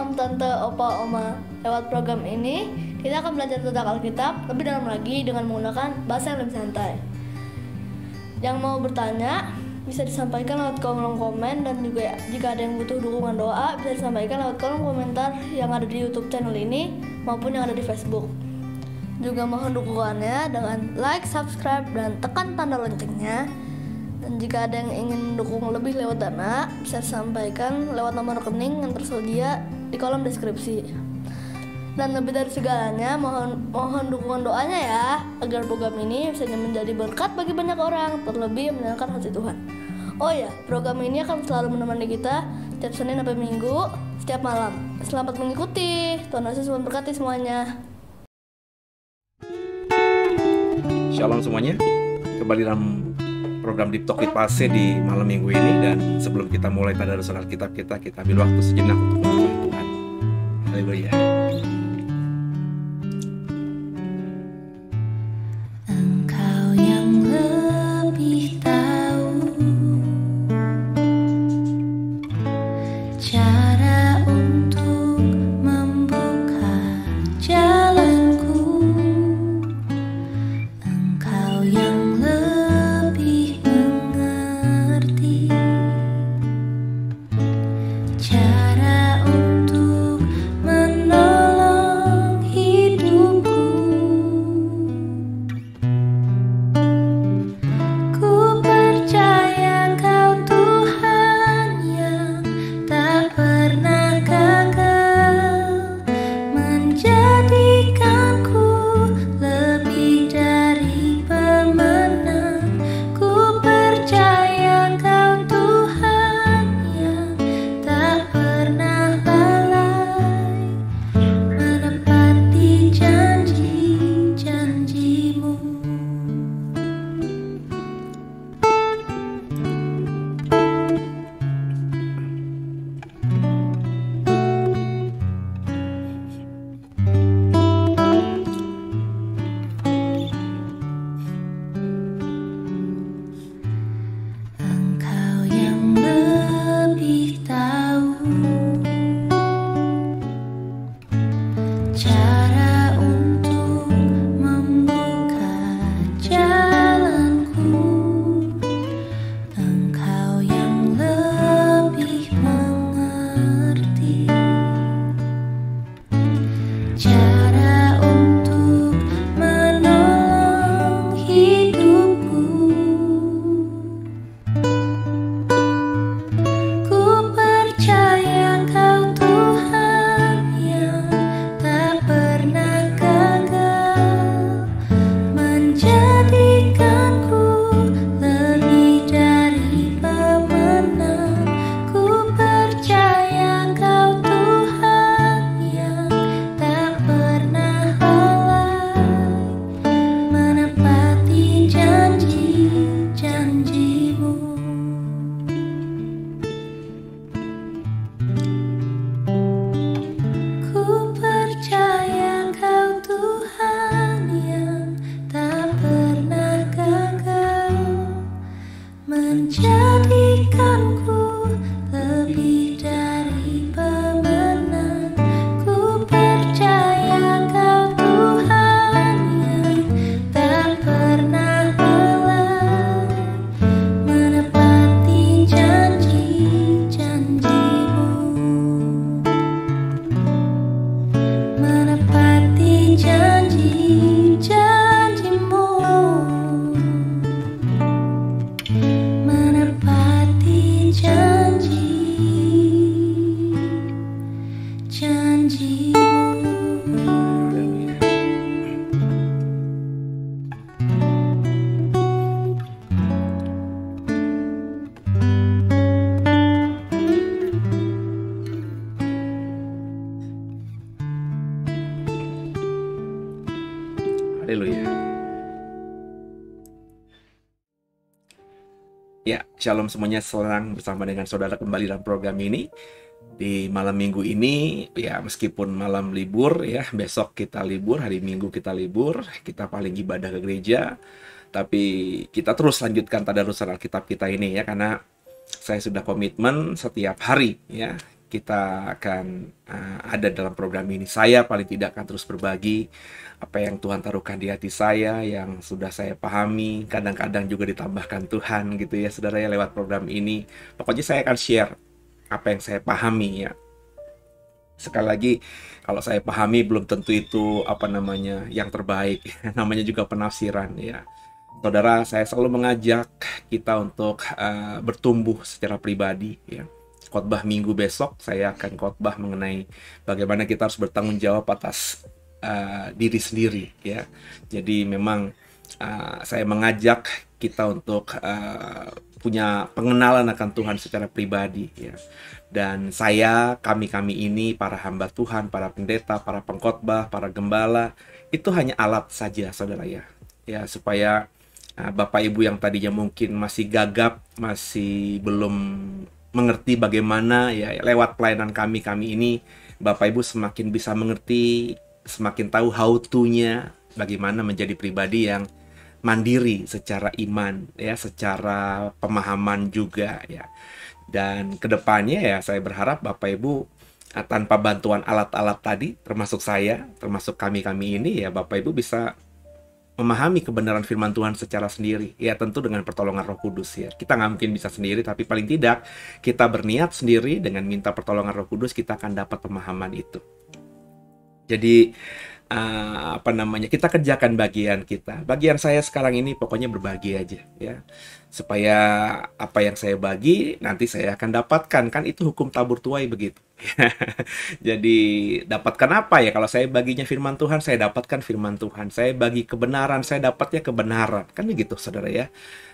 om, tante, opa, oma. Lewat program ini, kita akan belajar tentang Alkitab lebih dalam lagi dengan menggunakan bahasa yang lebih santai. Yang mau bertanya, bisa disampaikan lewat kolom komen, dan juga jika ada yang butuh dukungan doa, bisa disampaikan lewat kolom komentar yang ada di YouTube channel ini maupun yang ada di Facebook. Juga mohon dukungannya dengan like, subscribe, dan tekan tanda loncengnya. Dan jika ada yang ingin mendukung lebih lewat dana, bisa disampaikan lewat nomor rekening yang tersedia di kolom deskripsi. Dan lebih dari segalanya, mohon dukungan doanya ya, agar program ini bisa menjadi berkat bagi banyak orang, terlebih menyenangkan hati Tuhan. Oh ya, program ini akan selalu menemani kita setiap Senin sampai Minggu, setiap malam. Selamat mengikuti, Tuhan Yesus memberkati semuanya. Shalom semuanya, kembali dalam program Deep Talk with Pastor di malam minggu ini. Dan sebelum kita mulai tadarusan Alkitab kita ambil waktu sejenak untuk menyembah Tuhan. Haleluya. Engkau yang lebih tahu cara untuk membuka jalanku. Engkau yang lebih mengerti cara untuk menolong hidupku. Ku percaya Kau Tuhan yang tak pernah gagal, menjadikanku lebih dari pemenang. Ku percaya Kau Tuhan yang tak pernah lalai, menepati janji-janji-Mu. Engkau yang lebih tahu cara untuk membuka jalanku. Engkau yang lebih mengerti cara untuk menolong hidupku. Ku percaya Kau Tuhan yang tak pernah gagal, menjadikanku lebih dari pemenang. Ku percaya Kau Tuhan yang tak pernah lalai, menepati janji-janji-Mu. Ku percaya Kau Tuhan yang tak pernah gagal, menjadikanku lebih dari pemenang. Ku percaya Kau Tuhan yang tak pernah lalai, menepati janji-janji-Mu. Menepati janji-janji-Mu. Menepati janji-janji-Mu. Haleluya. Ya, shalom semuanya, senang bersama dengan saudara kembali dalam program ini. Di malam minggu ini, ya meskipun malam libur ya, besok kita libur, hari Minggu kita libur, kita paling ibadah ke gereja. Tapi kita terus lanjutkan tadarusan Alkitab kita ini ya, karena saya sudah komitmen setiap hari ya, kita akan ada dalam program ini. Saya paling tidak akan terus berbagi apa yang Tuhan taruhkan di hati saya, yang sudah saya pahami, kadang-kadang juga ditambahkan Tuhan gitu ya saudara ya lewat program ini. Pokoknya saya akan share apa yang saya pahami ya. Sekali lagi, kalau saya pahami belum tentu itu apa namanya yang terbaik. Namanya juga penafsiran ya. Saudara, saya selalu mengajak kita untuk bertumbuh secara pribadi ya. Khotbah minggu besok saya akan khotbah mengenai bagaimana kita harus bertanggung jawab atas diri sendiri ya. Jadi memang saya mengajak kita untuk punya pengenalan akan Tuhan secara pribadi ya. Dan kami ini para hamba Tuhan, para pendeta, para pengkhotbah, para gembala itu hanya alat saja saudara ya. Ya supaya Bapak Ibu yang tadinya mungkin masih gagap, masih belum mengerti bagaimana ya lewat pelayanan kami ini Bapak Ibu semakin bisa mengerti, semakin tahu how to-nya bagaimana menjadi pribadi yang mandiri secara iman ya, secara pemahaman juga ya. Dan kedepannya ya saya berharap Bapak Ibu tanpa bantuan alat-alat tadi termasuk saya, termasuk kami ini ya Bapak Ibu bisa memahami kebenaran firman Tuhan secara sendiri ya, tentu dengan pertolongan Roh Kudus ya. Kita nggak mungkin bisa sendiri, tapi paling tidak kita berniat sendiri dengan minta pertolongan Roh Kudus, kita akan dapat pemahaman itu. Jadi kita kerjakan bagian kita. Bagian saya sekarang ini pokoknya berbagi aja ya, supaya apa yang saya bagi nanti saya akan dapatkan, kan itu hukum tabur tuai begitu. Jadi dapatkan apa ya? Kalau saya baginya firman Tuhan, saya dapatkan firman Tuhan. Saya bagi kebenaran, saya dapatnya kebenaran. Kan begitu saudara ya.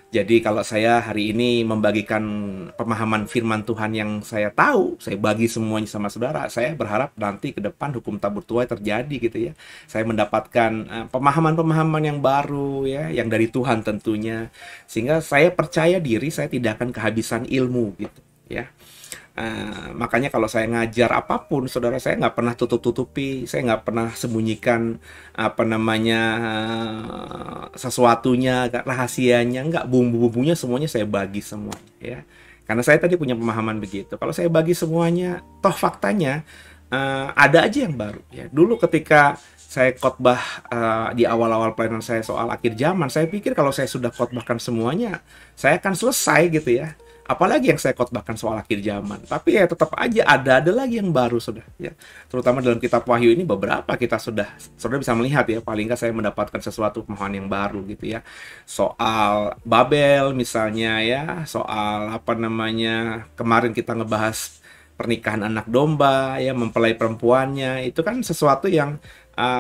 Jadi kalau saya hari ini membagikan pemahaman firman Tuhan yang saya tahu, saya bagi semuanya sama saudara, saya berharap nanti ke depan hukum tabur tuai terjadi gitu ya. Saya mendapatkan pemahaman-pemahaman yang baru ya, yang dari Tuhan tentunya. Sehingga saya percaya diri saya tidak akan kehabisan ilmu gitu ya. Makanya kalau saya ngajar apapun, saudara, saya nggak pernah tutup-tutupi, saya nggak pernah sembunyikan sesuatunya, rahasianya, nggak, bumbu-bumbunya semuanya saya bagi semuanya ya. Karena saya tadi punya pemahaman begitu. Kalau saya bagi semuanya, toh faktanya ada aja yang baru ya. Dulu ketika saya khotbah di awal-awal pelayanan saya soal akhir zaman, saya pikir kalau saya sudah khotbahkan semuanya, saya akan selesai gitu ya. Apalagi yang saya khotbahkan soal akhir zaman. Tapi ya tetap aja ada lagi yang baru sudah ya. Terutama dalam kitab Wahyu ini beberapa kita saudara bisa melihat ya, paling nggak saya mendapatkan sesuatu pemahaman yang baru gitu ya. Soal Babel misalnya ya, soal kemarin kita ngebahas pernikahan anak domba ya, mempelai perempuannya, itu kan sesuatu yang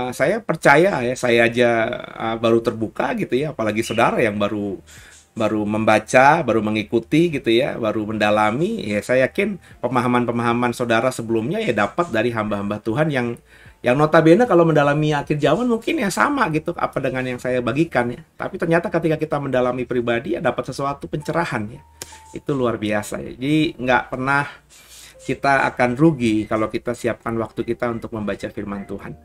saya percaya ya, saya aja baru terbuka gitu ya, apalagi saudara yang baru membaca, baru mengikuti gitu ya, baru mendalami ya. Saya yakin pemahaman-pemahaman saudara sebelumnya ya dapat dari hamba-hamba Tuhan yang notabene kalau mendalami akhir zaman mungkin ya sama gitu apa dengan yang saya bagikan ya. Tapi ternyata ketika kita mendalami pribadi ya dapat sesuatu pencerahan ya. Itu luar biasa ya. Jadi nggak pernah kita akan rugi kalau kita siapkan waktu kita untuk membaca firman Tuhan.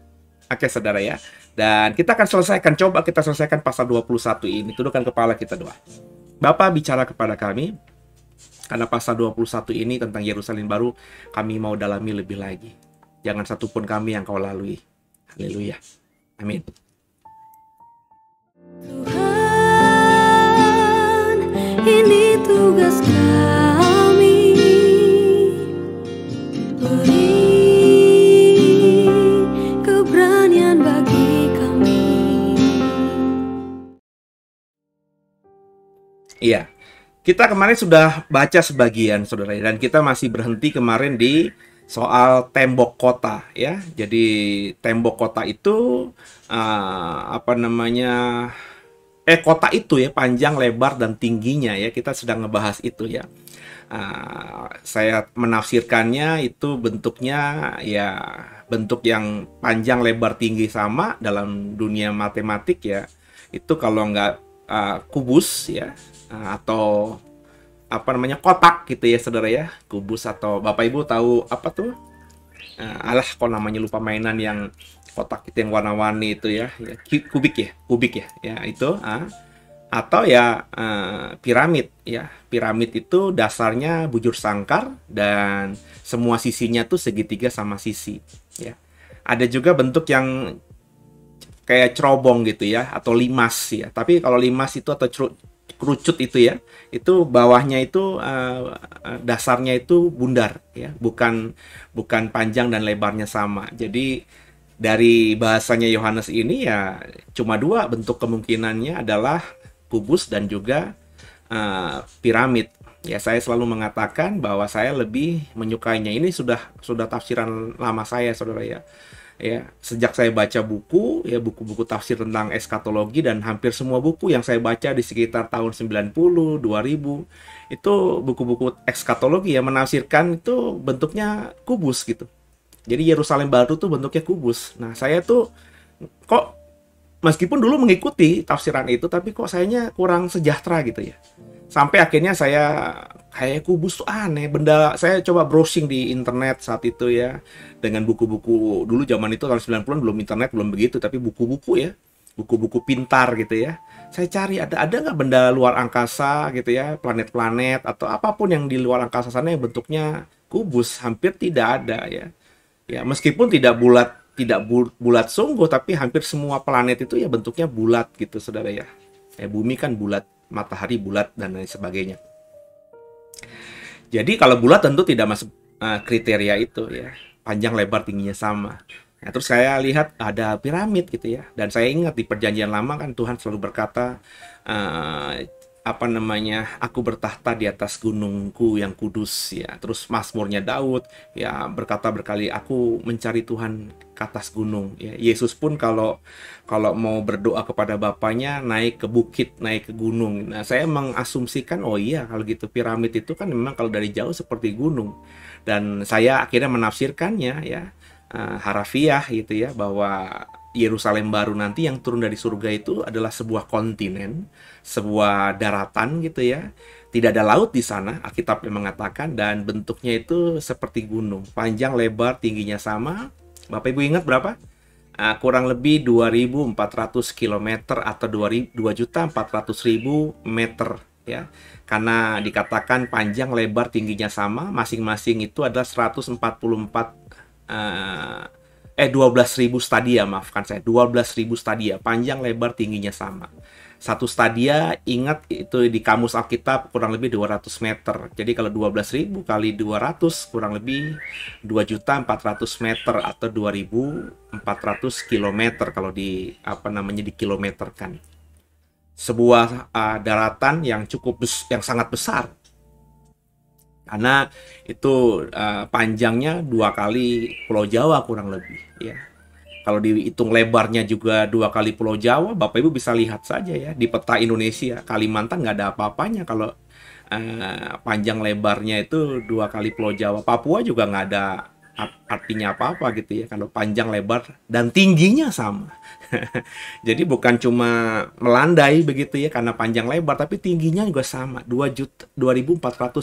Oke saudara ya. Dan kita akan coba kita selesaikan pasal 21 ini. Tundukkan kepala, kita doa. Bapa, bicara kepada kami, karena pasal 21 ini tentang Yerusalem baru, kami mau dalami lebih lagi. Jangan satupun kami yang kau lalui. Haleluya. Amin. Tuhan, ini tugas kami. Beri keberanian bagi kami. Iya, kita kemarin sudah baca sebagian saudara, dan kita masih berhenti kemarin di soal tembok kota ya. Jadi tembok kota itu kota itu ya, panjang, lebar, dan tingginya ya, kita sedang ngebahas itu ya. Saya menafsirkannya itu bentuknya ya bentuk yang panjang, lebar, tinggi sama dalam dunia matematik ya. Itu kalau nggak kubus ya, atau kotak gitu ya saudara ya, kubus, atau Bapak Ibu tahu apa tuh kok namanya lupa, mainan yang kotak itu yang warna-warni itu ya, kubik ya ya itu atau ya piramid ya. Piramid itu dasarnya bujur sangkar dan semua sisinya tuh segitiga sama sisi ya. Ada juga bentuk yang kayak cerobong gitu ya, atau limas ya. Tapi kalau limas itu atau kerucut itu ya, itu bawahnya itu dasarnya itu bundar ya, bukan panjang dan lebarnya sama. Jadi dari bahasanya Yohanes ini ya cuma dua bentuk kemungkinannya, adalah kubus dan juga piramid. Ya, saya selalu mengatakan bahwa saya lebih menyukainya. Ini sudah tafsiran lama saya, saudara ya. Ya, sejak saya baca buku, ya buku-buku tafsir tentang eskatologi, dan hampir semua buku yang saya baca di sekitar tahun 90, 2000, itu buku-buku eskatologi ya menafsirkan itu bentuknya kubus gitu. Jadi Yerusalem baru tuh bentuknya kubus. Nah, saya tuh kok meskipun dulu mengikuti tafsiran itu, tapi kok sayanya kurang sejahtera gitu ya. Sampai akhirnya saya kayak kubus tuh aneh, benda. Saya coba browsing di internet saat itu ya, dengan buku-buku dulu zaman itu tahun 90-an, belum internet, belum begitu, tapi buku-buku ya, buku-buku pintar gitu ya. Saya cari ada nggak benda luar angkasa gitu ya, planet-planet atau apapun yang di luar angkasa sana yang bentuknya kubus. Hampir tidak ada ya. Ya, meskipun tidak bulat sungguh, tapi hampir semua planet itu ya bentuknya bulat gitu, saudara ya. Bumi kan bulat, matahari bulat, dan lain sebagainya. Jadi kalau bulat tentu tidak masuk kriteria itu ya, panjang lebar tingginya sama. Nah, terus saya lihat ada piramid gitu ya, dan saya ingat di Perjanjian Lama kan Tuhan selalu berkata, aku bertahta di atas gunungku yang kudus ya. Terus Mazmurnya Daud ya berkata berkali, aku mencari Tuhan ke atas gunung ya. Yesus pun kalau mau berdoa kepada Bapaknya naik ke bukit, naik ke gunung. Nah, saya mengasumsikan oh iya, kalau gitu piramid itu kan memang kalau dari jauh seperti gunung. Dan saya akhirnya menafsirkannya ya harafiah gitu ya, bahwa Yerusalem baru nanti yang turun dari surga itu adalah sebuah kontinen, sebuah daratan gitu ya. Tidak ada laut di sana, Alkitab yang mengatakan, dan bentuknya itu seperti gunung. Panjang, lebar, tingginya sama. Bapak Ibu ingat berapa? Kurang lebih 2.400 km atau 2.400.000 meter ya. Karena dikatakan panjang, lebar, tingginya sama, masing-masing itu adalah 12.000 stadia, maafkan saya, 12.000 stadia, panjang, lebar, tingginya sama. Satu stadia, ingat itu di kamus Alkitab kurang lebih 200 meter. Jadi kalau 12.000 kali 200 kurang lebih 2.400.000 meter atau 2.400 kilometer kalau dikilometerkan. Sebuah daratan yang yang sangat besar. Karena itu panjangnya 2 kali Pulau Jawa kurang lebih ya. Kalau dihitung lebarnya juga 2 kali Pulau Jawa, Bapak Ibu bisa lihat saja ya di peta Indonesia, Kalimantan nggak ada apa-apanya kalau panjang lebarnya itu 2 kali Pulau Jawa. Papua juga nggak ada artinya apa-apa gitu ya kalau panjang, lebar, dan tingginya sama. Jadi bukan cuma melandai begitu ya karena panjang lebar, tapi tingginya juga sama, 2.400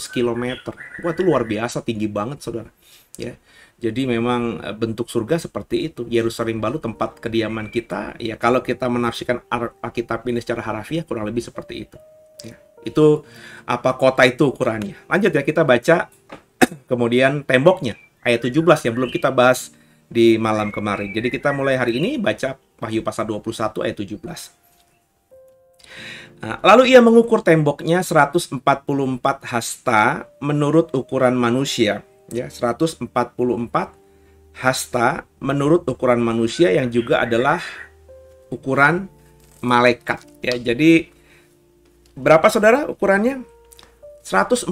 km. Wah, itu luar biasa, tinggi banget saudara ya. Jadi memang bentuk surga seperti itu. Yerusalem baru tempat kediaman kita ya. Kalau kita menafsirkan Alkitab ini secara harafiah kurang lebih seperti itu ya. Itu kota itu ukurannya. Lanjut ya, kita baca kemudian temboknya ayat 17 yang belum kita bahas di malam kemarin. Jadi kita mulai hari ini baca Wahyu pasal 21 ayat 17. Lalu ia mengukur temboknya 144 hasta menurut ukuran manusia. Ya, 144 hasta menurut ukuran manusia yang juga adalah ukuran malaikat. Ya, jadi berapa saudara ukurannya? 144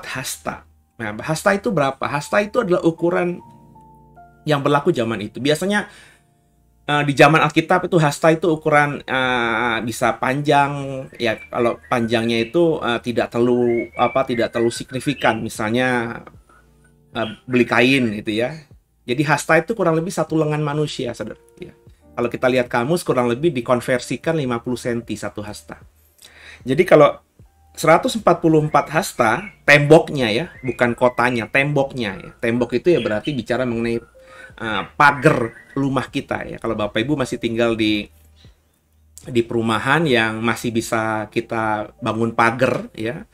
hasta. Nah, hasta itu berapa? Hasta itu adalah ukuran yang berlaku zaman itu. Biasanya di zaman Alkitab itu hasta itu ukuran bisa panjang ya. Kalau panjangnya itu tidak terlalu signifikan. Misalnya beli kain gitu ya. Jadi hasta itu kurang lebih 1 lengan manusia, saudara. Ya. Kalau kita lihat kamus kurang lebih dikonversikan 50 cm satu hasta. Jadi kalau 144 hasta temboknya ya, bukan kotanya, temboknya ya. Tembok itu ya berarti bicara mengenai pagar rumah kita ya. Kalau Bapak Ibu masih tinggal di di perumahan yang masih bisa kita bangun pagar ya,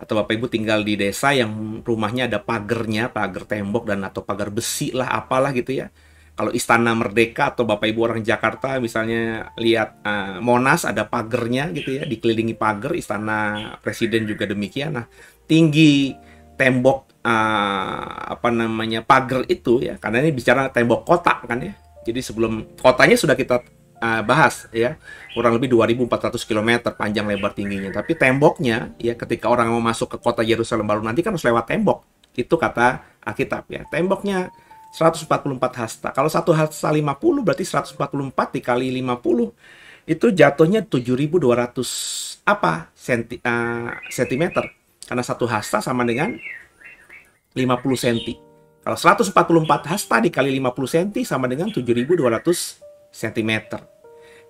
atau Bapak Ibu tinggal di desa yang rumahnya ada pagernya, pagar tembok dan atau pagar besi lah apalah gitu ya. Kalau Istana Merdeka atau Bapak Ibu orang Jakarta misalnya lihat Monas ada pagernya gitu ya, dikelilingi pagar. Istana Presiden juga demikian. Nah, tinggi tembok apa namanya pagar itu ya, karena ini bicara tembok kota kan ya. Jadi sebelum kotanya sudah kita bahas ya, kurang lebih 2.400 km panjang lebar tingginya. Tapi temboknya ya, ketika orang mau masuk ke kota Yerusalem baru nanti kan harus lewat tembok. Itu kata Alkitab ya. Temboknya 144 hasta. Kalau satu hasta 50 berarti 144 dikali 50 itu jatuhnya 7.200 sentimeter. Karena satu hasta sama dengan 50 cm. Kalau 144 hasta dikali 50 cm sama dengan 7.200 cm.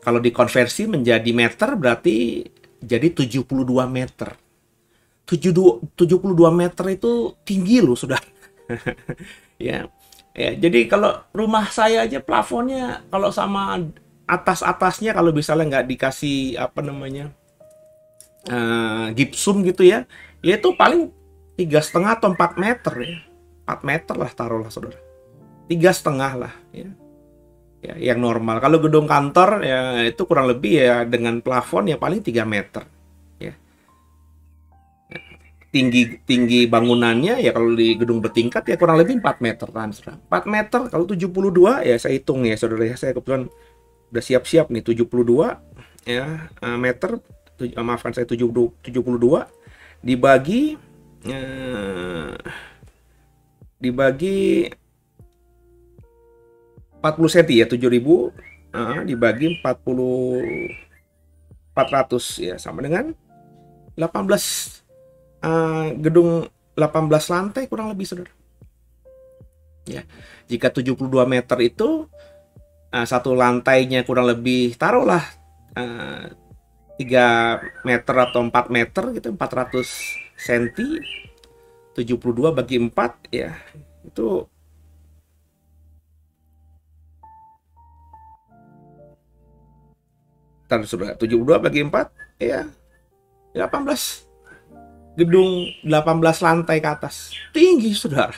Kalau dikonversi menjadi meter berarti jadi 72 meter. 72 meter itu tinggi loh, sudah. Ya. Ya, jadi kalau rumah saya aja plafonnya kalau sama atas-atasnya kalau misalnya nggak dikasih apa namanya gipsum gitu ya, ya itu paling 3,5 atau 4 meter ya. 4 meter lah taruhlah saudara. 3,5 lah ya. Ya, yang normal. Kalau gedung kantor ya itu kurang lebih ya dengan plafon ya paling 3 meter. Ya. Tinggi bangunannya ya kalau di gedung bertingkat ya kurang lebih 4 meter kan. 4 meter kalau 72 ya saya hitung ya saudara ya. Saya kebetulan udah siap-siap nih 72 ya meter. Maafkan saya 72 dibagi 40 cm ya, 7.000 dibagi 400 ya sama dengan 18 gedung 18 lantai kurang lebih saudara. Ya, jika 72 meter itu satu lantainya kurang lebih taruhlah 3 meter atau 4 meter gitu, 400 cm. 72 bagi 4 ya itu sudah 72 bagi 4 ya 18 gedung 18 lantai ke atas. Tinggi saudara.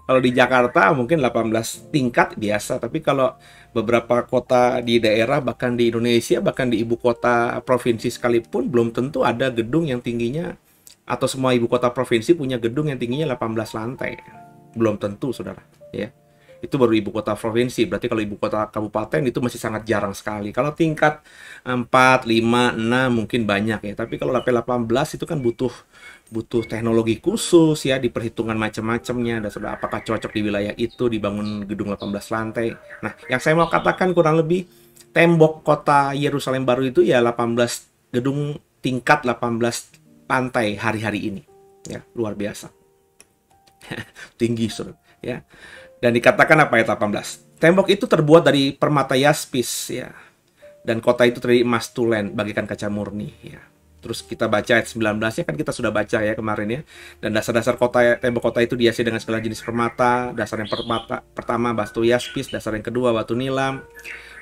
Kalau di Jakarta mungkin 18 tingkat biasa, tapi kalau beberapa kota di daerah bahkan di Indonesia bahkan di ibu kota provinsi sekalipun belum tentu ada gedung yang tingginya, atau semua ibu kota provinsi punya gedung yang tingginya 18 lantai. Belum tentu saudara ya. Itu baru ibu kota provinsi. Berarti kalau ibu kota kabupaten itu masih sangat jarang sekali. Kalau tingkat 4, 5, 6 mungkin banyak ya. Tapi kalau sampai 18 itu kan butuh teknologi khusus ya, diperhitungan macam-macamnya. Dan sudah apakah cocok di wilayah itu dibangun gedung 18 lantai. Nah, yang saya mau katakan kurang lebih tembok kota Yerusalem baru itu ya 18 gedung tingkat 18 lantai hari-hari ini. Ya, luar biasa. Tinggi saudara ya. Dan dikatakan apa ayat 18? Tembok itu terbuat dari permata yaspis ya. Dan kota itu dari emas tulen bagaikan kaca murni ya. Terus kita baca ayat 19-nya kan kita sudah baca ya kemarin ya. Dan dasar-dasar tembok kota itu dihiasi dengan segala jenis permata. Dasar yang pertama batu yaspis, dasar yang kedua batu nilam,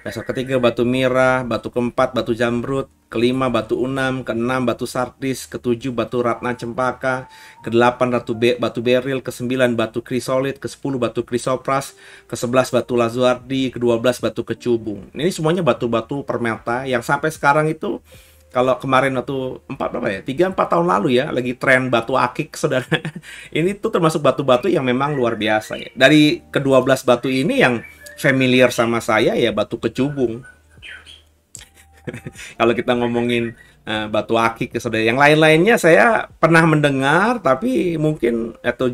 dasar ketiga batu mirah, batu keempat batu jamrud, kelima batu unam, keenam batu sardis, ketujuh batu ratna cempaka, kedelapan batu beril, kesembilan batu krisolit, kesepuluh batu krisopras, kesebelas batu lazuardi, kedua belas batu kecubung. Ini semuanya batu-batu permata yang sampai sekarang itu, kalau kemarin waktu 3-4 tahun lalu ya, lagi tren batu akik saudara. Ini tuh termasuk batu-batu yang memang luar biasa ya. Dari ke-12 batu ini yang familiar sama saya ya batu kecubung. Kalau kita ngomongin batu akik saudara, yang lain-lainnya saya pernah mendengar, tapi mungkin atau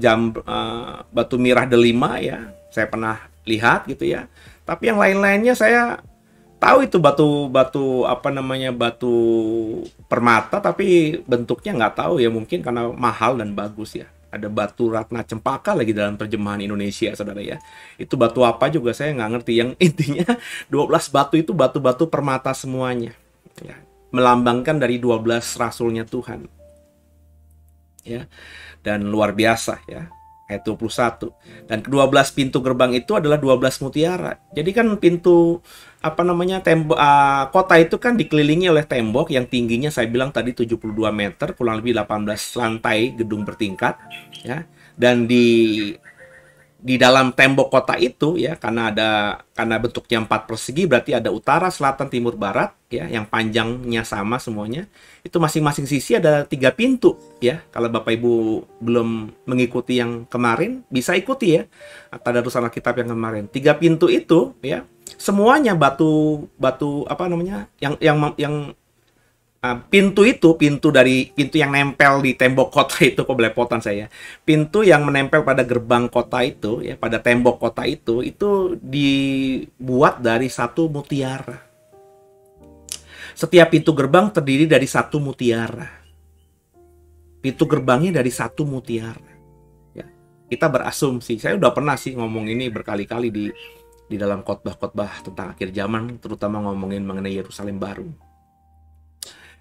batu mirah delima ya saya pernah lihat gitu ya. Tapi yang lain-lainnya saya tahu itu batu apa namanya batu permata, tapi bentuknya nggak tahu ya, mungkin karena mahal dan bagus ya. Ada batu ratna cempaka lagi dalam terjemahan Indonesia saudara ya. Itu batu apa juga saya nggak ngerti. Yang intinya 12 batu itu batu-batu permata semuanya ya, melambangkan dari 12 rasulnya Tuhan ya. Dan luar biasa ya. ayat 21. Dan ke-12 pintu gerbang itu adalah 12 mutiara. Jadi kan pintu tembok kota itu kan dikelilingi oleh tembok yang tingginya saya bilang tadi 72 meter, kurang lebih 18 lantai gedung bertingkat ya. Dan di dalam tembok kota itu ya, karena bentuknya 4 persegi, berarti ada utara, selatan, timur, barat ya, yang panjangnya sama semuanya. Itu masing-masing sisi ada 3 pintu ya. Kalau Bapak Ibu belum mengikuti yang kemarin, bisa ikuti ya Tadarus Alkitab yang kemarin. 3 pintu itu ya, semuanya batu pintu yang nempel di tembok kota itu, kok belepotan saya. Pintu yang menempel pada gerbang kota itu ya, pada tembok kota itu dibuat dari 1 mutiara. Setiap pintu gerbang terdiri dari 1 mutiara. Pintu gerbangnya dari 1 mutiara. Ya. Kita berasumsi, saya udah pernah sih ngomong ini berkali-kali di dalam khotbah-khotbah tentang akhir zaman, terutama ngomongin mengenai Yerusalem baru.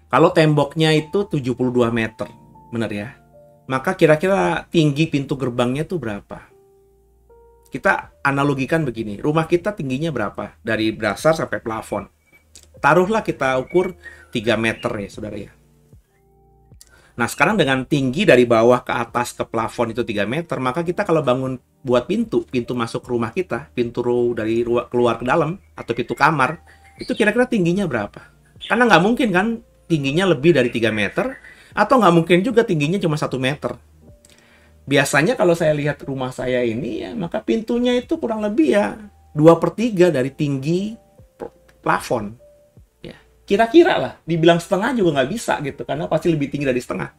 Kalau temboknya itu 72 meter, benar ya? Maka kira-kira tinggi pintu gerbangnya itu berapa? Kita analogikan begini, rumah kita tingginya berapa? Dari dasar sampai plafon. Taruhlah kita ukur 3 meter ya, saudara ya. Nah, sekarang dengan tinggi dari bawah ke atas ke plafon itu 3 meter, maka kita kalau bangun buat pintu masuk rumah kita, pintu dari keluar ke dalam, atau pintu kamar, itu kira-kira tingginya berapa? Karena nggak mungkin kan tingginya lebih dari 3 meter, atau nggak mungkin juga tingginya cuma 1 meter. Biasanya kalau saya lihat rumah saya ini ya, maka pintunya itu kurang lebih ya 2/3 dari tinggi plafon. Ya, kira-kira lah, dibilang setengah juga nggak bisa gitu, karena pasti lebih tinggi dari setengah.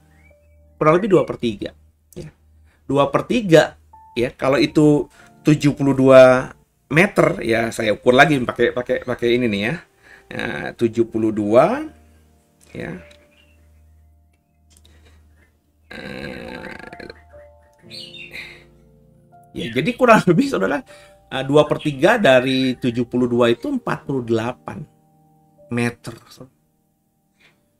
Kurang lebih 2/3. Ya. 2/3 ya, kalau itu 72 meter ya, saya ukur lagi pakai ini nih ya. 72 ya. Ya, jadi kurang lebih saudara 2/3 dari 72 itu 48 meter.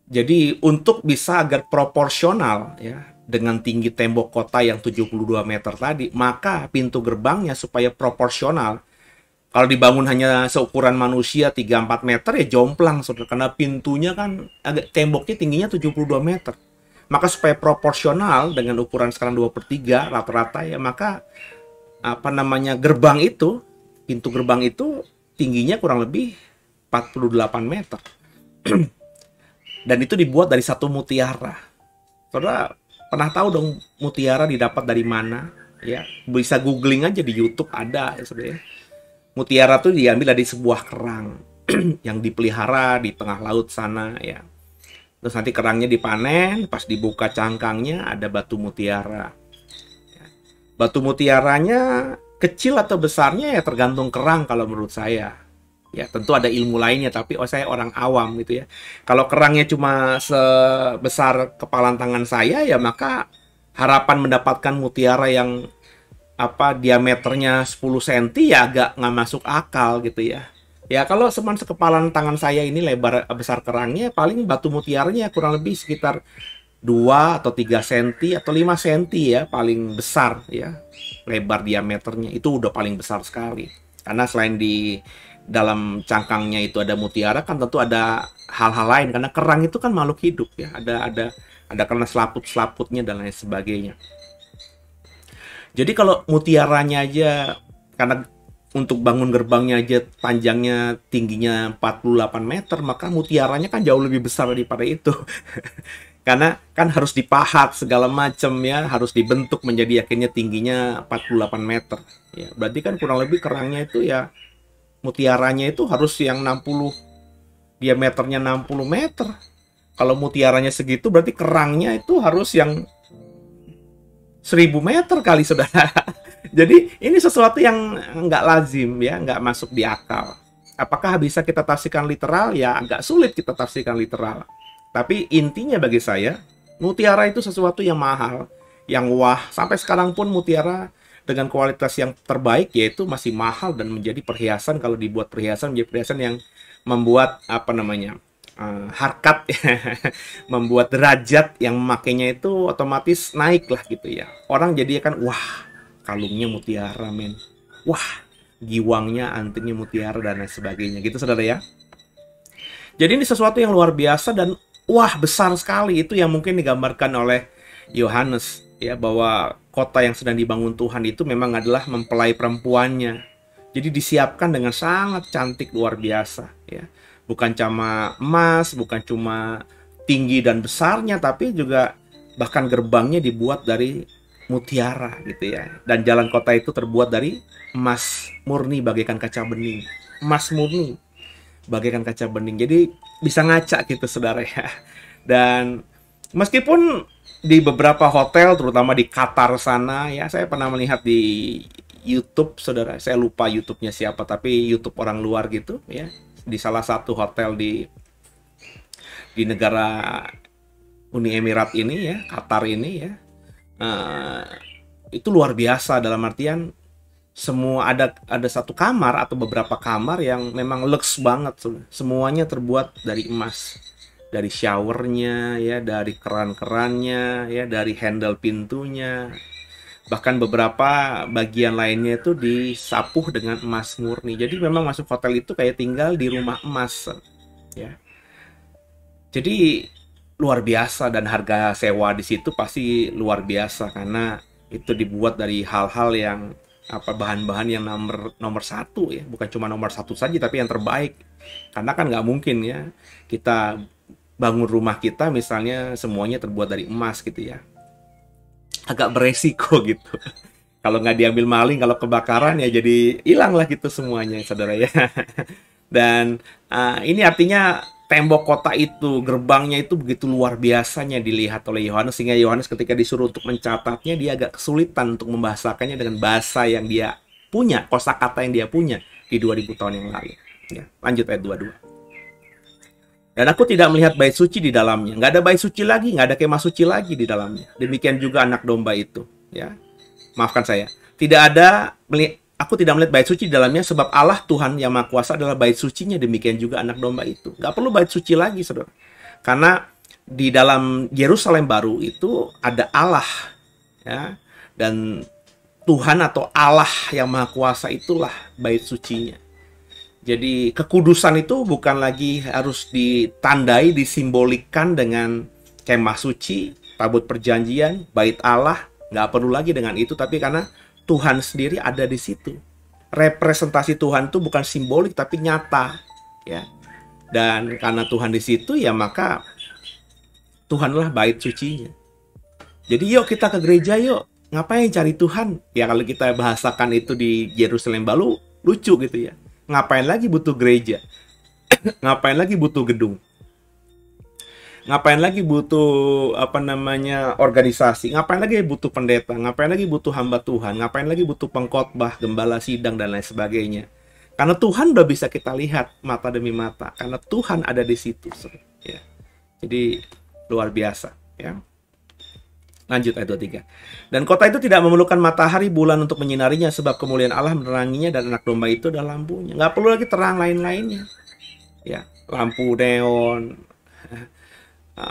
Jadi untuk bisa agar proporsional ya dengan tinggi tembok kota yang 72 meter tadi, maka pintu gerbangnya supaya proporsional. Kalau dibangun hanya seukuran manusia 3-4 meter ya jomplang, saudara. Karena pintunya kan temboknya tingginya 72 meter. Maka supaya proporsional dengan ukuran sekarang 2/3 rata-rata ya, maka gerbang itu, pintu gerbang itu tingginya kurang lebih 48 meter. Dan itu dibuat dari 1 mutiara. Saudara pernah tahu dong mutiara didapat dari mana? Ya, bisa googling aja di YouTube, ada ya saudara ya. Mutiara tuh diambil dari sebuah kerang yang dipelihara di tengah laut sana ya. Terus nanti kerangnya dipanen, pas dibuka cangkangnya ada batu mutiara. Ya. Batu mutiaranya kecil atau besarnya ya tergantung kerang kalau menurut saya. Ya tentu ada ilmu lainnya, tapi saya orang awam gitu ya. Kalau kerangnya cuma sebesar kepalan tangan saya ya, maka harapan mendapatkan mutiara yang diameternya 10 cm ya agak nggak masuk akal gitu ya. Ya kalau sekepalan tangan saya ini lebar besar kerangnya, paling batu mutiaranya kurang lebih sekitar 2 atau 3 cm atau 5 cm ya, paling besar ya. Lebar diameternya itu udah paling besar sekali. Karena selain di dalam cangkangnya itu ada mutiara, kan tentu ada hal-hal lain, karena kerang itu kan makhluk hidup ya. Ada karena selaput-selaputnya dan lain sebagainya. Jadi kalau mutiaranya aja, karena untuk bangun gerbangnya aja panjangnya tingginya 48 meter, maka mutiaranya kan jauh lebih besar daripada itu. Karena kan harus dipahat segala macam ya, harus dibentuk menjadi akhirnya tingginya 48 meter. Ya, berarti kan kurang lebih kerangnya itu ya, mutiaranya itu harus yang 60, diameternya 60 meter. Kalau mutiaranya segitu berarti kerangnya itu harus yang 1000 meter kali, saudara. Jadi ini sesuatu yang nggak lazim ya, nggak masuk di akal. Apakah bisa kita tafsirkan literal? Ya agak sulit kita tafsirkan literal. Tapi intinya bagi saya, mutiara itu sesuatu yang mahal, yang wah. Sampai sekarang pun mutiara dengan kualitas yang terbaik yaitu masih mahal dan menjadi perhiasan. Kalau dibuat perhiasan, menjadi perhiasan yang membuat harkat membuat derajat yang memakainya itu otomatis naik lah gitu ya. Orang jadi kan wah, kalungnya mutiara, men. Wah, giwangnya, antingnya mutiara dan lain sebagainya gitu, saudara ya. Jadi ini sesuatu yang luar biasa dan wah, besar sekali. Itu yang mungkin digambarkan oleh Yohanes ya, bahwa kota yang sedang dibangun Tuhan itu memang adalah mempelai perempuannya. Jadi disiapkan dengan sangat cantik, luar biasa ya. Bukan cuma emas, bukan cuma tinggi dan besarnya, tapi juga bahkan gerbangnya dibuat dari mutiara gitu ya. Dan jalan kota itu terbuat dari emas murni bagaikan kaca bening. Emas murni bagaikan kaca bening. Jadi bisa ngaca gitu, saudara ya. Dan meskipun di beberapa hotel, terutama di Qatar sana ya, saya pernah melihat di YouTube, saudara. Saya lupa YouTube-nya siapa, tapi YouTube orang luar gitu ya. Di salah satu hotel di negara Uni Emirat ini ya, Qatar ini ya. Itu luar biasa, dalam artian semua ada satu kamar atau beberapa kamar yang memang lux banget, semuanya terbuat dari emas, dari showernya ya, dari keran-kerannya ya, dari handle pintunya, bahkan beberapa bagian lainnya itu disapuh dengan emas murni. Jadi memang masuk hotel itu kayak tinggal di rumah emas ya. Jadi luar biasa, dan harga sewa di situ pasti luar biasa karena itu dibuat dari hal-hal yang bahan-bahan yang nomor satu ya, bukan cuma nomor satu saja tapi yang terbaik. Karena kan nggak mungkin ya kita bangun rumah kita misalnya semuanya terbuat dari emas gitu ya, agak beresiko gitu. Kalau nggak diambil maling, kalau kebakaran ya jadi hilang lah gitu semuanya, saudara ya. Dan ini artinya tembok kota itu, gerbangnya itu begitu luar biasanya dilihat oleh Yohanes, sehingga Yohanes ketika disuruh untuk mencatatnya, dia agak kesulitan untuk membahasakannya dengan bahasa yang dia punya, kosakata yang dia punya di 2000 tahun yang lalu. Ya, lanjut ayat 22. Dan aku tidak melihat bait suci di dalamnya. Nggak ada bait suci lagi, nggak ada kemah suci lagi di dalamnya. Demikian juga anak domba itu. Ya, maafkan saya. Aku tidak melihat bait suci di dalamnya, sebab Allah Tuhan yang Maha Kuasa adalah bait sucinya. Demikian juga anak domba itu. Nggak perlu bait suci lagi, saudara. Karena di dalam Yerusalem baru itu ada Allah. Ya, dan Tuhan atau Allah yang Maha Kuasa itulah bait sucinya. Jadi kekudusan itu bukan lagi harus ditandai, disimbolikkan dengan kemah suci, tabut perjanjian, bait Allah. Nggak perlu lagi dengan itu, tapi karena Tuhan sendiri ada di situ. Representasi Tuhan itu bukan simbolik tapi nyata, ya. Dan karena Tuhan di situ, ya maka Tuhanlah bait sucinya. Jadi yuk kita ke gereja yuk. Ngapain cari Tuhan? Ya kalau kita bahasakan itu di Yerusalem baru lucu gitu ya. Ngapain lagi butuh gereja? Ngapain lagi butuh gedung? Ngapain lagi butuh organisasi? Ngapain lagi butuh pendeta? Ngapain lagi butuh hamba Tuhan? Ngapain lagi butuh pengkhotbah, gembala sidang dan lain sebagainya? Karena Tuhan udah bisa kita lihat mata demi mata. Karena Tuhan ada di situ. Ya. Jadi luar biasa. Ya. Lanjut ayat 23. Dan kota itu tidak memerlukan matahari, bulan untuk menyinarinya, sebab kemuliaan Allah meneranginya dan anak domba itu adalah lampunya. Nggak perlu lagi terang lain-lainnya. Ya, lampu neon,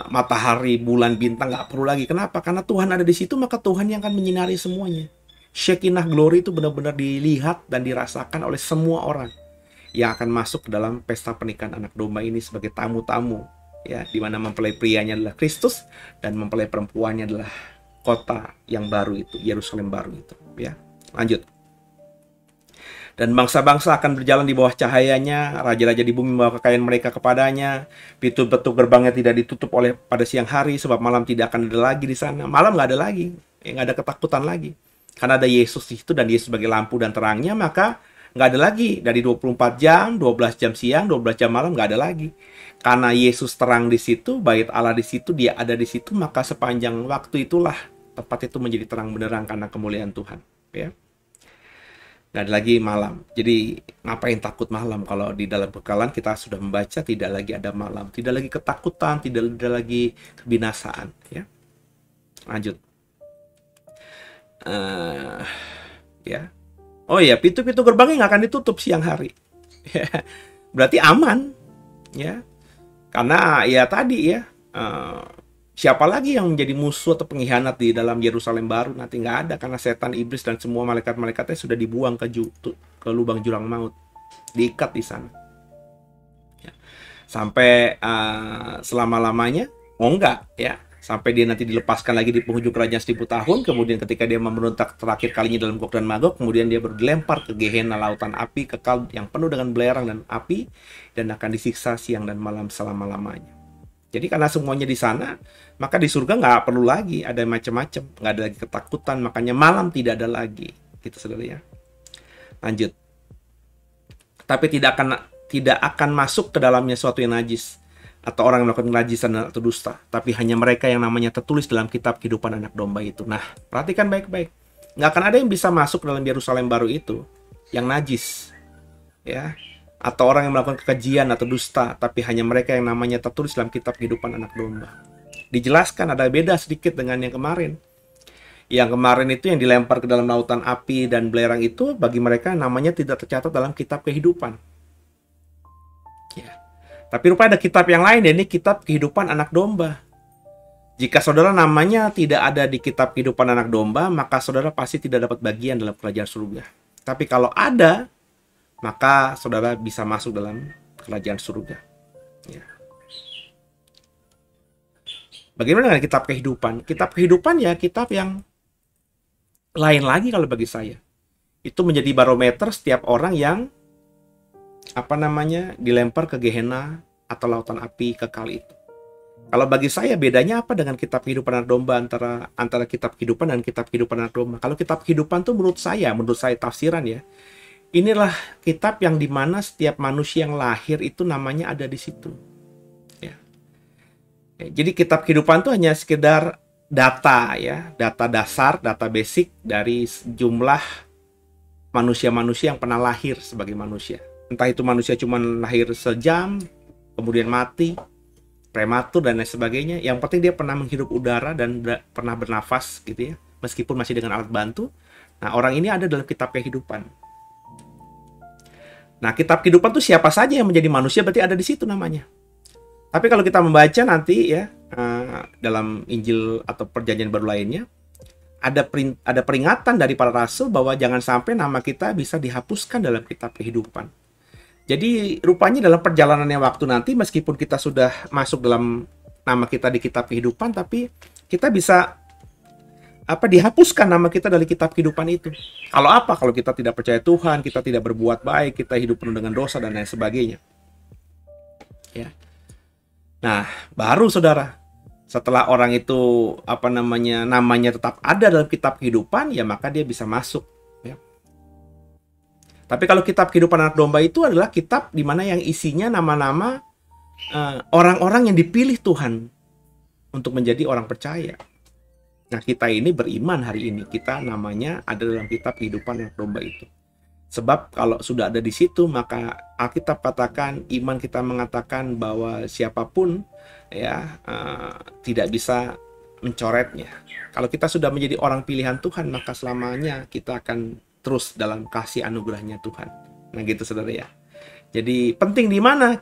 matahari, bulan, bintang nggak perlu lagi. Kenapa? Karena Tuhan ada di situ, maka Tuhan yang akan menyinari semuanya. Shekinah glory itu benar-benar dilihat dan dirasakan oleh semua orang yang akan masuk ke dalam pesta pernikahan anak domba ini sebagai tamu-tamu. Ya, di mana mempelai prianya adalah Kristus dan mempelai perempuannya adalah kota yang baru itu, Yerusalem baru itu. Ya, lanjut. Dan bangsa-bangsa akan berjalan di bawah cahayanya, raja-raja di bumi membawa kekayaan mereka kepadanya. Pintu-pintu gerbangnya tidak ditutup oleh pada siang hari, sebab malam tidak akan ada lagi di sana. Malam nggak ada lagi, nggak ada ketakutan lagi. Karena ada Yesus di situ dan Yesus sebagai lampu dan terangnya, maka nggak ada lagi dari 24 jam, 12 jam siang, 12 jam malam, nggak ada lagi. Karena Yesus terang di situ, bait Allah di situ, dia ada di situ, maka sepanjang waktu itulah tempat itu menjadi terang benderang karena kemuliaan Tuhan. Ya. Dan lagi malam. Jadi ngapain takut malam kalau di dalam bekalan kita sudah membaca tidak lagi ada malam, tidak lagi ketakutan, tidak ada lagi kebinasaan. Ya. Lanjut. Ya. Oh ya, pintu-pintu gerbangnya nggak akan ditutup siang hari. Berarti aman. Ya. Karena ya tadi ya, Siapa lagi yang menjadi musuh atau pengkhianat di dalam Yerusalem baru? Nanti nggak ada, karena setan, iblis, dan semua malaikat-malaikatnya sudah dibuang ke lubang jurang maut, diikat di sana. Ya. Sampai selama-lamanya? Oh enggak, ya. Sampai dia nanti dilepaskan lagi di penghujung kerajaan 1000 tahun, kemudian ketika dia memberontak terakhir kalinya dalam Gog dan Magog, kemudian dia baru dilempar ke Gehenna, lautan api kekal yang penuh dengan belerang dan api, dan akan disiksa siang dan malam selama-lamanya. Jadi karena semuanya di sana, maka di surga nggak perlu lagi ada macam-macam, nggak ada lagi ketakutan, makanya malam tidak ada lagi, gitu saudara ya. Lanjut. Tapi tidak akan masuk ke dalamnya suatu yang najis, atau orang yang melakukan kenajisan atau dusta, tapi hanya mereka yang namanya tertulis dalam kitab kehidupan anak domba itu. Nah, perhatikan baik-baik. Nggak akan ada yang bisa masuk dalam Yerusalem baru itu yang najis, ya, atau orang yang melakukan kekejian atau dusta, tapi hanya mereka yang namanya tertulis dalam kitab kehidupan anak domba. Dijelaskan ada beda sedikit dengan yang kemarin. Yang kemarin itu yang dilempar ke dalam lautan api dan belerang itu bagi mereka namanya tidak tercatat dalam kitab kehidupan. Ya. Tapi rupanya ada kitab yang lain, ini kitab kehidupan anak domba. Jika saudara namanya tidak ada di kitab kehidupan anak domba, maka saudara pasti tidak dapat bagian dalam kerajaan surga. Tapi kalau ada, maka saudara bisa masuk dalam kerajaan surga. Ya. Bagaimana dengan kitab kehidupan? Kitab kehidupan ya kitab yang lain lagi kalau bagi saya. Itu menjadi barometer setiap orang yang dilempar ke Gehenna atau lautan api kekal itu. Kalau bagi saya bedanya apa dengan kitab kehidupan anak domba, antara kitab kehidupan dan kitab kehidupan anak domba? Kalau kitab kehidupan tuh menurut saya tafsiran ya, inilah kitab yang dimana setiap manusia yang lahir itu namanya ada di situ. Ya. Jadi kitab kehidupan itu hanya sekedar data ya, data dasar, data basic dari jumlah manusia-manusia yang pernah lahir sebagai manusia. Entah itu manusia cuma lahir sejam, kemudian mati, prematur dan lain sebagainya. Yang penting dia pernah menghirup udara dan pernah bernafas gitu ya, meskipun masih dengan alat bantu. Nah, orang ini ada dalam kitab kehidupan. Nah, kitab kehidupan itu siapa saja yang menjadi manusia berarti ada di situ namanya. Tapi kalau kita membaca nanti ya dalam Injil atau Perjanjian Baru lainnya, ada peringatan dari para rasul bahwa jangan sampai nama kita bisa dihapuskan dalam kitab kehidupan. Jadi rupanya dalam perjalanannya waktu nanti, meskipun kita sudah masuk dalam nama kita di kitab kehidupan, tapi kita bisa dihapuskan nama kita dari kitab kehidupan itu. Kalau apa? Kalau kita tidak percaya Tuhan, kita tidak berbuat baik, kita hidup penuh dengan dosa dan lain sebagainya. Ya. Nah, baru saudara, setelah orang itu namanya tetap ada dalam kitab kehidupan, ya maka dia bisa masuk. Ya. Tapi kalau kitab kehidupan anak domba itu adalah kitab di mana yang isinya nama-nama orang-orang yang dipilih Tuhan untuk menjadi orang percaya. Nah, kita ini beriman hari ini, kita namanya ada dalam kitab kehidupan anak domba itu. Sebab kalau sudah ada di situ, maka Alkitab katakan, iman kita mengatakan bahwa siapapun ya tidak bisa mencoretnya. Kalau kita sudah menjadi orang pilihan Tuhan, maka selamanya kita akan terus dalam kasih anugerahnya Tuhan. Nah gitu saudara ya. Jadi penting di mana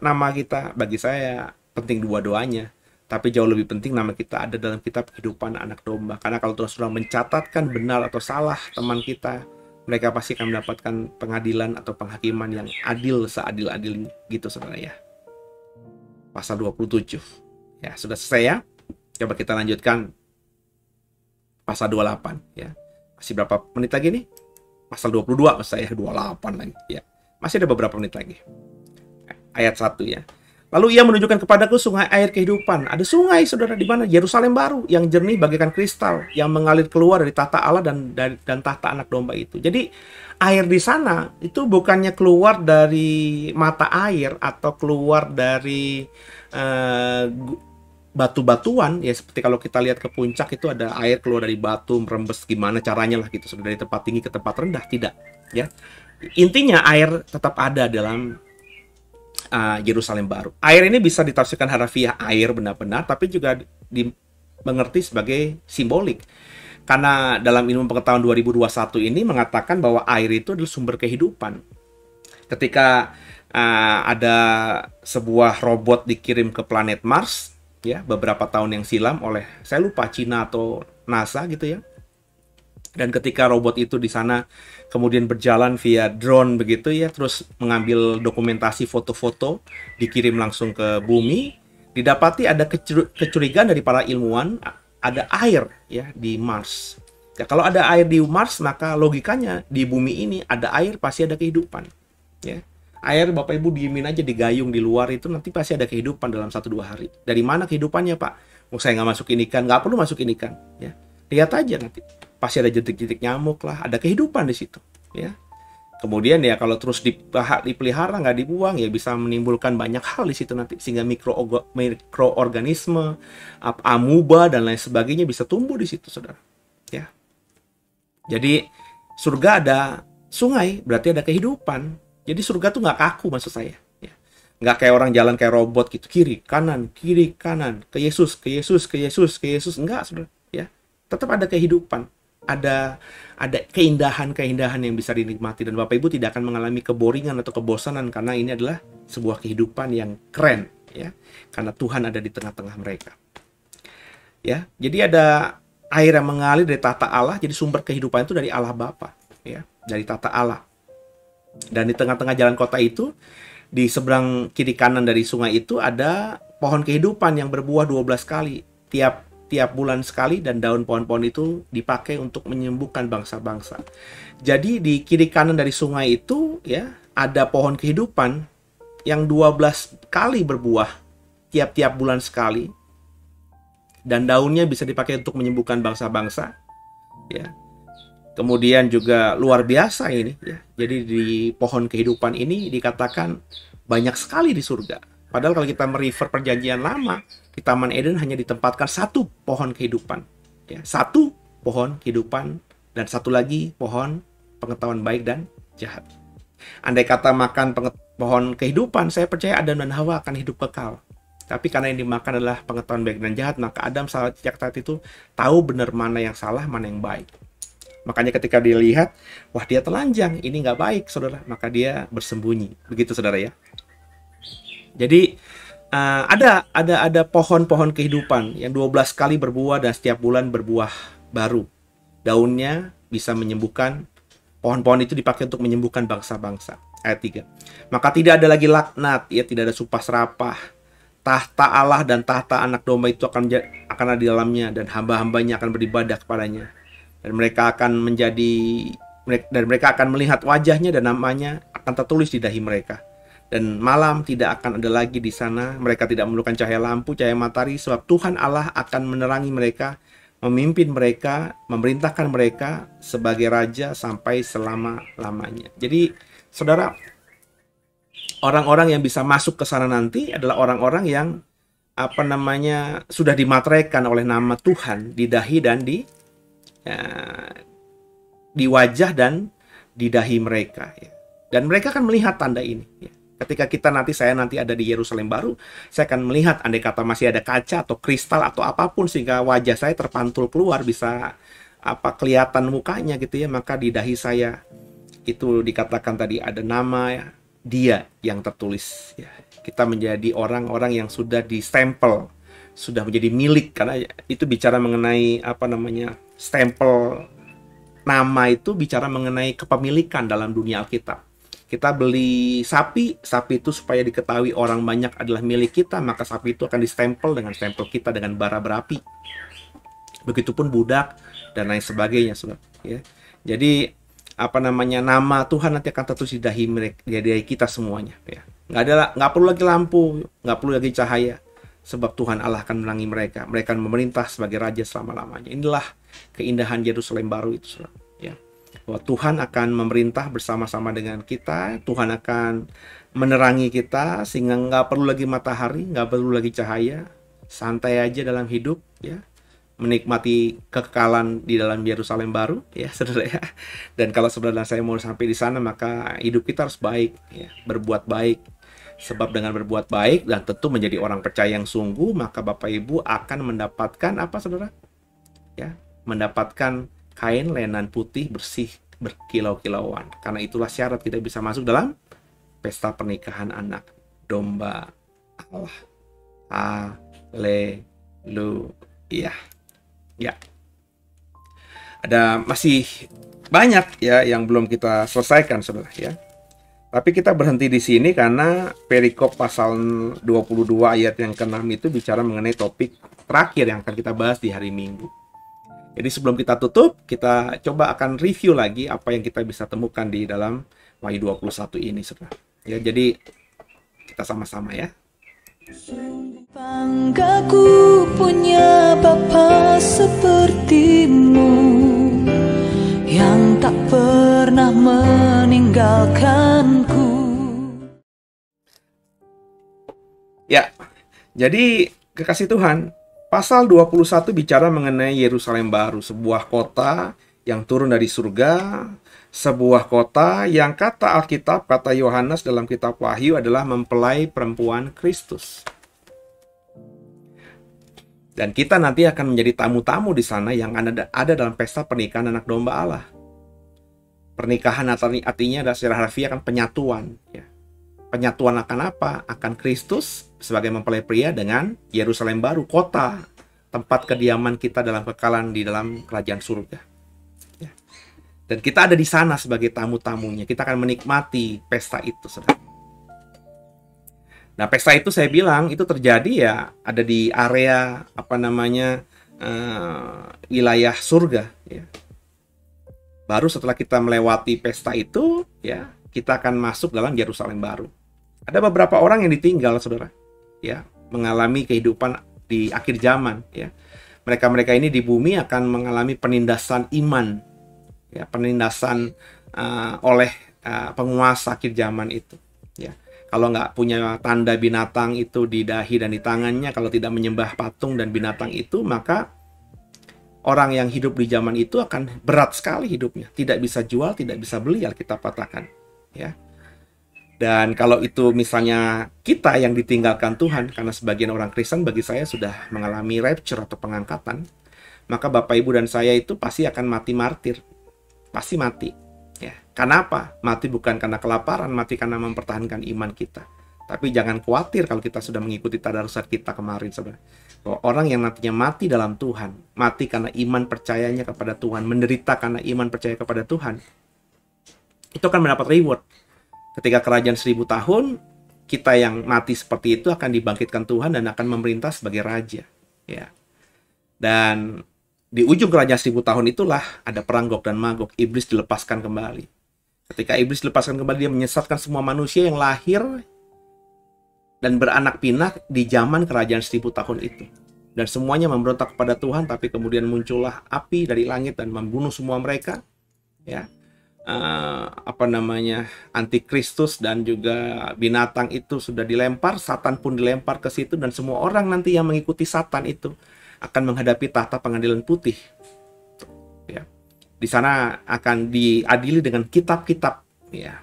nama kita, bagi saya penting dua-duanya. Tapi jauh lebih penting nama kita ada dalam kitab kehidupan anak domba. Karena kalau Tuhan sudah mencatatkan benar atau salah teman kita, mereka pasti akan mendapatkan pengadilan atau penghakiman yang adil seadil-adilnya. Gitu saudara ya. Pasal 27. Ya, sudah selesai ya. Coba kita lanjutkan pasal 28 ya. Masih berapa menit lagi nih? Pasal 22 maksud saya, 28 lagi ya. Masih ada beberapa menit lagi. Ayat 1 ya. Lalu ia menunjukkan kepadaku sungai air kehidupan. Ada sungai saudara di mana? Yerusalem baru yang jernih bagaikan kristal yang mengalir keluar dari tahta Allah dan tahta anak domba itu. Jadi air di sana itu bukannya keluar dari mata air atau keluar dari batu-batuan ya, seperti kalau kita lihat ke puncak itu ada air keluar dari batu merembes gimana caranya lah gitu, dari tempat tinggi ke tempat rendah, tidak ya. Intinya air tetap ada dalam Yerusalem baru. Air ini bisa ditafsirkan harfiah air benar-benar, tapi juga dimengerti sebagai simbolik. Karena dalam ilmu pengetahuan 2021 ini mengatakan bahwa air itu adalah sumber kehidupan. Ketika ada sebuah robot dikirim ke planet Mars, ya beberapa tahun yang silam oleh saya lupa Cina atau NASA gitu ya. Dan ketika robot itu di sana kemudian berjalan via drone begitu ya, terus mengambil dokumentasi foto-foto, dikirim langsung ke bumi, didapati ada kecurigaan dari para ilmuwan, ada air ya di Mars. Ya, kalau ada air di Mars, maka logikanya di bumi ini ada air, pasti ada kehidupan. Ya. Air Bapak Ibu diemin aja di gayung di luar itu nanti pasti ada kehidupan dalam 1-2 hari. Dari mana kehidupannya Pak? Saya nggak masukin ikan, nggak perlu masukin ikan. Ya. Lihat aja nanti. Pasti ada jentik-jentik nyamuk lah, ada kehidupan di situ. Ya. Kemudian ya kalau terus dipelihara nggak dibuang ya bisa menimbulkan banyak hal di situ nanti sehingga mikroorganisme, amuba dan lain sebagainya bisa tumbuh di situ saudara. Ya. Jadi surga ada sungai berarti ada kehidupan. Jadi surga tuh nggak kaku maksud saya. Ya. Nggak kayak orang jalan kayak robot gitu kiri kanan ke Yesus ke Yesus ke Yesus ke Yesus enggak saudara. Ya. Tetap ada kehidupan. Ada keindahan-keindahan yang bisa dinikmati dan Bapak Ibu tidak akan mengalami keboringan atau kebosanan karena ini adalah sebuah kehidupan yang keren ya karena Tuhan ada di tengah-tengah mereka. Ya, jadi ada air yang mengalir dari tahta Allah, jadi sumber kehidupan itu dari Allah Bapa ya, dari tahta Allah. Dan di tengah-tengah jalan kota itu di seberang kiri kanan dari sungai itu ada pohon kehidupan yang berbuah 12 kali tiap bulan sekali dan daun pohon-pohon itu dipakai untuk menyembuhkan bangsa-bangsa. Jadi di kiri kanan dari sungai itu ya ada pohon kehidupan yang 12 kali berbuah tiap-tiap bulan sekali dan daunnya bisa dipakai untuk menyembuhkan bangsa-bangsa ya. Kemudian juga luar biasa ini ya. Jadi di pohon kehidupan ini dikatakan banyak sekali di surga. Padahal kalau kita merefer perjanjian lama, di Taman Eden hanya ditempatkan satu pohon kehidupan. Ya, satu pohon kehidupan dan satu lagi pohon pengetahuan baik dan jahat. Andai kata makan pohon kehidupan, saya percaya Adam dan Hawa akan hidup kekal. Tapi karena yang dimakan adalah pengetahuan baik dan jahat, maka Adam sejak saat itu tahu benar mana yang salah, mana yang baik. Makanya ketika dia lihat, wah dia telanjang, ini nggak baik saudara, maka dia bersembunyi. Begitu saudara ya. Jadi ada pohon-pohon kehidupan yang 12 kali berbuah dan setiap bulan berbuah baru. Daunnya bisa menyembuhkan, pohon-pohon itu dipakai untuk menyembuhkan bangsa-bangsa. Ayat 3. Maka tidak ada lagi laknat, ya tidak ada sumpah serapah. Tahta Allah dan tahta anak domba itu akan ada di dalamnya dan hamba-hambanya akan beribadah kepadanya. Dan mereka akan melihat wajahnya dan namanya akan tertulis di dahi mereka. Dan malam tidak akan ada lagi di sana. Mereka tidak memerlukan cahaya lampu, cahaya matahari, sebab Tuhan Allah akan menerangi mereka, memimpin mereka, memerintahkan mereka sebagai raja sampai selama-lamanya. Jadi, saudara, orang-orang yang bisa masuk ke sana nanti adalah orang-orang yang sudah dimateraikan oleh nama Tuhan di dahi dan di wajah dan di dahi mereka. Ya. Dan mereka akan melihat tanda ini. Ya. Ketika saya nanti ada di Yerusalem baru, saya akan melihat andai kata masih ada kaca atau kristal atau apapun sehingga wajah saya terpantul keluar bisa kelihatan mukanya gitu ya, maka di dahi saya itu dikatakan tadi ada nama ya, dia yang tertulis ya. Kita menjadi orang-orang yang sudah distempel, sudah menjadi milik karena itu bicara mengenai stempel nama itu bicara mengenai kepemilikan dalam dunia Alkitab. Kita beli sapi itu supaya diketahui orang banyak adalah milik kita, maka sapi itu akan distempel dengan stempel kita dengan bara berapi. Begitupun budak dan lain sebagainya, saudara. Ya. Jadi nama Tuhan nanti akan tertulis di dahi kita semuanya. Ya. Nggak perlu lagi lampu, nggak perlu lagi cahaya, sebab Tuhan Allah akan menangi mereka. Mereka akan memerintah sebagai raja selama-lamanya. Inilah keindahan Yerusalem baru itu, saudara. Ya. Bahwa Tuhan akan memerintah bersama-sama dengan kita, Tuhan akan menerangi kita sehingga nggak perlu lagi matahari, nggak perlu lagi cahaya, santai aja dalam hidup, ya, menikmati kekekalan di dalam Yerusalem baru, ya, saudara ya. Dan kalau saudara saya mau sampai di sana, maka hidup kita harus baik, ya, berbuat baik. Sebab dengan berbuat baik dan tentu menjadi orang percaya yang sungguh, maka Bapak Ibu akan mendapatkan apa, saudara? Ya, mendapatkan kain lenan putih bersih berkilau-kilauan. Karena itulah syarat kita bisa masuk dalam pesta pernikahan anak domba Allah. Haleluya. Ya. Ada masih banyak ya yang belum kita selesaikan, Saudara ya. Tapi kita berhenti di sini karena perikop pasal 22 ayat yang ke-6 itu bicara mengenai topik terakhir yang akan kita bahas di hari Minggu. Jadi sebelum kita tutup, kita coba akan review lagi apa yang kita bisa temukan di dalam Wahyu 21 ini, Saudara. Ya, jadi kita sama-sama ya. Banggaku punya Bapa sepertimu yang tak pernah meninggalkanku. Ya, jadi kekasih Tuhan, pasal 21 bicara mengenai Yerusalem baru, sebuah kota yang turun dari surga, sebuah kota yang kata Alkitab, kata Yohanes dalam kitab Wahyu adalah mempelai perempuan Kristus. Dan kita nanti akan menjadi tamu-tamu di sana yang ada dalam pesta pernikahan anak domba Allah. Pernikahan artinya adalah secara harfiah akan penyatuan. Ya. Penyatuan akan apa? Akan Kristus sebagai mempelai pria dengan Yerusalem baru, kota, tempat kediaman kita dalam kekalan di dalam kerajaan surga. Ya. Dan kita ada di sana sebagai tamu-tamunya. Kita akan menikmati pesta itu, Saudara. Nah, pesta itu saya bilang itu terjadi ya ada di area wilayah surga. Ya. Baru setelah kita melewati pesta itu, ya kita akan masuk dalam Yerusalem baru. Ada beberapa orang yang ditinggal, Saudara, ya mengalami kehidupan di akhir zaman. Ya, mereka ini di bumi akan mengalami penindasan iman, ya penindasan oleh penguasa akhir zaman itu. Ya. Kalau nggak punya tanda binatang itu di dahi dan di tangannya, kalau tidak menyembah patung dan binatang itu, maka orang yang hidup di zaman itu akan berat sekali hidupnya. Tidak bisa jual, tidak bisa beli, Alkitab katakan. Ya. Dan kalau itu misalnya kita yang ditinggalkan Tuhan, karena sebagian orang Kristen bagi saya sudah mengalami rapture atau pengangkatan, maka Bapak, Ibu, dan saya itu pasti akan mati martir. Pasti mati. Ya, karena apa? Mati bukan karena kelaparan, mati karena mempertahankan iman kita. Tapi jangan khawatir kalau kita sudah mengikuti tadarusat kita kemarin, Saudara. Bahwa orang yang nantinya mati dalam Tuhan, mati karena iman percayanya kepada Tuhan, menderita karena iman percaya kepada Tuhan, itu akan mendapat reward. Ketika kerajaan 1000 tahun, kita yang mati seperti itu akan dibangkitkan Tuhan dan akan memerintah sebagai raja. Ya. Dan di ujung kerajaan 1000 tahun itulah ada perang Gog dan Magog. Iblis dilepaskan kembali. Ketika iblis dilepaskan kembali, dia menyesatkan semua manusia yang lahir dan beranak pinak di zaman kerajaan 1000 tahun itu. Dan semuanya memberontak kepada Tuhan, tapi kemudian muncullah api dari langit dan membunuh semua mereka. Ya, antikristus dan juga binatang itu sudah dilempar, Satan pun dilempar ke situ, dan semua orang nanti yang mengikuti Satan itu akan menghadapi tahta pengadilan putih. Ya. Di sana akan diadili dengan kitab-kitab, ya.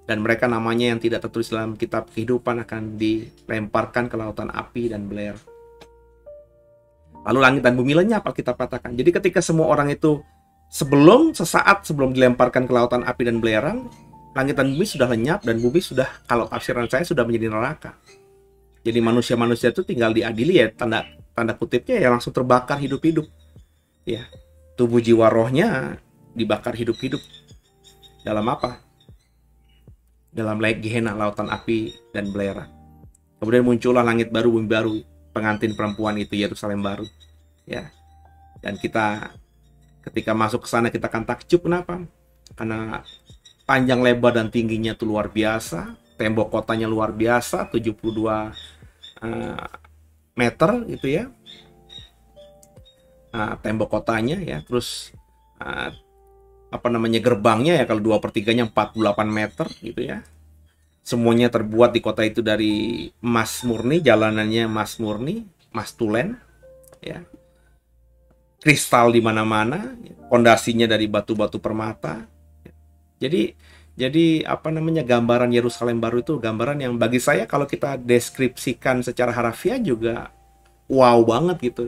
Dan mereka namanya yang tidak tertulis dalam kitab kehidupan akan dilemparkan ke lautan api dan beler. Lalu langit dan bumi lenyap, Alkitab katakan. Jadi ketika semua orang itu sesaat sebelum dilemparkan ke lautan api dan belerang, langit dan bumi sudah lenyap dan bumi sudah, kalau tafsiran saya, sudah menjadi neraka. Jadi manusia-manusia itu tinggal diadili, ya tanda kutipnya, ya langsung terbakar hidup-hidup. Ya, tubuh jiwa rohnya dibakar hidup-hidup. Dalam apa? Dalam Gehenna, lautan api dan belerang. Kemudian muncullah langit baru, bumi baru, pengantin perempuan itu Yerusalem baru. Ya. Dan kita ketika masuk ke sana kita akan takjub. Kenapa? Karena panjang, lebar, dan tingginya itu luar biasa. Tembok kotanya luar biasa, 72 meter gitu ya. Tembok kotanya ya. Terus gerbangnya ya, kalau 2/3-nya 48 meter gitu ya. Semuanya terbuat di kota itu dari emas murni, jalanannya emas murni, emas tulen ya. Kristal di mana-mana, pondasinya dari batu-batu permata. Jadi gambaran Yerusalem baru itu gambaran yang bagi saya kalau kita deskripsikan secara harfiah juga wow banget gitu.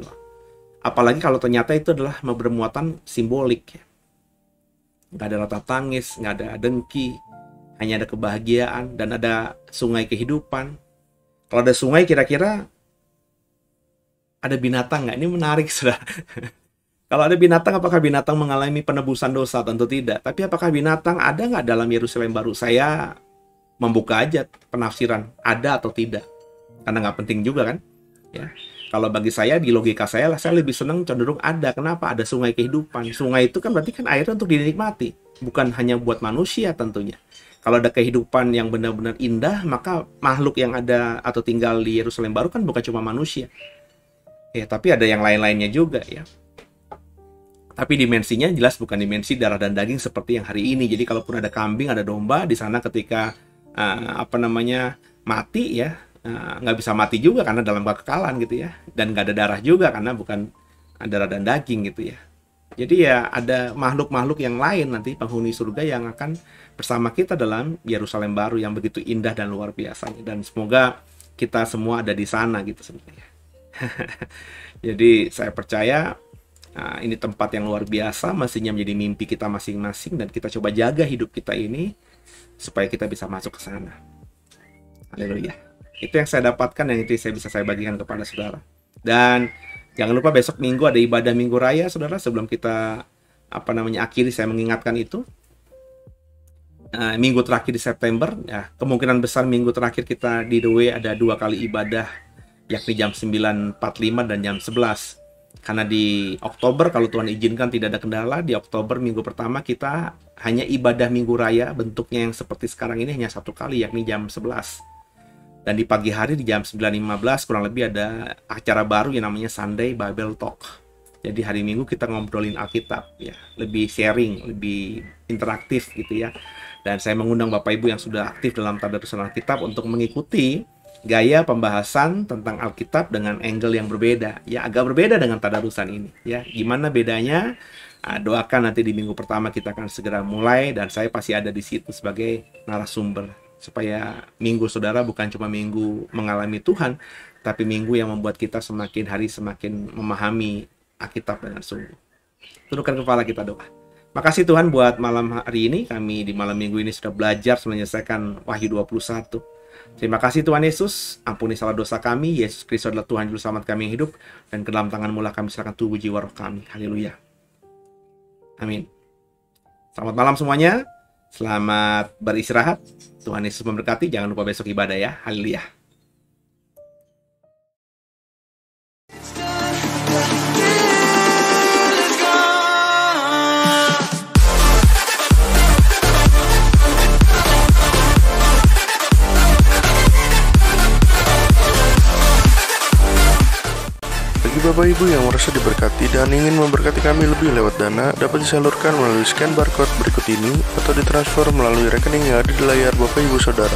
Apalagi kalau ternyata itu adalah bermuatan simbolik ya. Nggak ada rata tangis, nggak ada dengki, hanya ada kebahagiaan dan ada sungai kehidupan. Kalau ada sungai, kira-kira Ada binatang nggak? Ini menarik, saudara. Kalau ada binatang, apakah binatang mengalami penebusan dosa? Tentu tidak. Tapi apakah binatang ada nggak dalam Yerusalem baru? Saya membuka aja penafsiran, ada atau tidak. Karena nggak penting juga kan? Ya. Kalau bagi saya, di logika saya lebih senang cenderung ada. Kenapa? Ada sungai kehidupan. Sungai itu kan berarti kan airnya untuk dinikmati. Bukan hanya buat manusia tentunya. Kalau ada kehidupan yang benar-benar indah, maka makhluk yang ada atau tinggal di Yerusalem baru kan bukan cuma manusia. Ya, tapi ada yang lain-lainnya juga ya. Tapi dimensinya jelas bukan dimensi darah dan daging seperti yang hari ini. Jadi kalaupun ada kambing, ada domba di sana ketika mati ya, nggak bisa mati juga karena dalam kekekalan gitu ya. Dan nggak ada darah juga karena bukan darah dan daging gitu ya. Jadi ya ada makhluk-makhluk yang lain nanti penghuni surga yang akan bersama kita dalam Yerusalem baru yang begitu indah dan luar biasa. Dan semoga kita semua ada di sana gitu sebenarnya. Jadi saya percaya ini tempat yang luar biasa, mestinya menjadi mimpi kita masing-masing dan kita coba jaga hidup kita ini supaya kita bisa masuk ke sana. Haleluya. Itu yang saya dapatkan, yang itu saya bagikan kepada saudara. Dan jangan lupa besok Minggu ada ibadah Minggu Raya, saudara. Sebelum kita akhiri, saya mengingatkan itu. Minggu terakhir di September, ya, kemungkinan besar minggu terakhir kita di The Way ada 2 kali ibadah, yakni jam 9.45 dan jam 11. Karena di Oktober, kalau Tuhan izinkan tidak ada kendala, di Oktober minggu pertama kita hanya ibadah Minggu Raya, bentuknya yang seperti sekarang ini hanya 1 kali, yakni jam 11. Dan di pagi hari di jam 9.15 kurang lebih ada acara baru yang namanya Sunday Bible Talk. Jadi hari Minggu kita ngobrolin Alkitab, ya, lebih sharing, lebih interaktif gitu ya. Dan saya mengundang Bapak Ibu yang sudah aktif dalam Tadarusan Alkitab untuk mengikuti gaya pembahasan tentang Alkitab dengan angle yang berbeda. Ya, agak berbeda dengan tadarusan ini. Ya, gimana bedanya? Doakan nanti di minggu pertama kita akan segera mulai dan saya pasti ada di situ sebagai narasumber supaya minggu saudara bukan cuma minggu mengalami Tuhan, tapi minggu yang membuat kita semakin hari semakin memahami Alkitab dengan sungguh. Tundukkan kepala kita doa. Makasih Tuhan buat malam hari ini. Kami di malam minggu ini sudah belajar menyelesaikan Wahyu 21. Terima kasih Tuhan Yesus, ampuni salah dosa kami. Yesus Kristus adalah Tuhan Juru Selamat kami yang hidup, dan ke dalam tangan-Mu lah kami serahkan tubuh jiwa roh kami. Haleluya. Amin. Selamat malam semuanya. Selamat beristirahat. Tuhan Yesus memberkati. Jangan lupa besok ibadah ya. Haleluya. Bapak Ibu yang merasa diberkati dan ingin memberkati kami lebih lewat dana, dapat disalurkan melalui scan barcode berikut ini atau ditransfer melalui rekening yang ada di layar Bapak Ibu Saudara.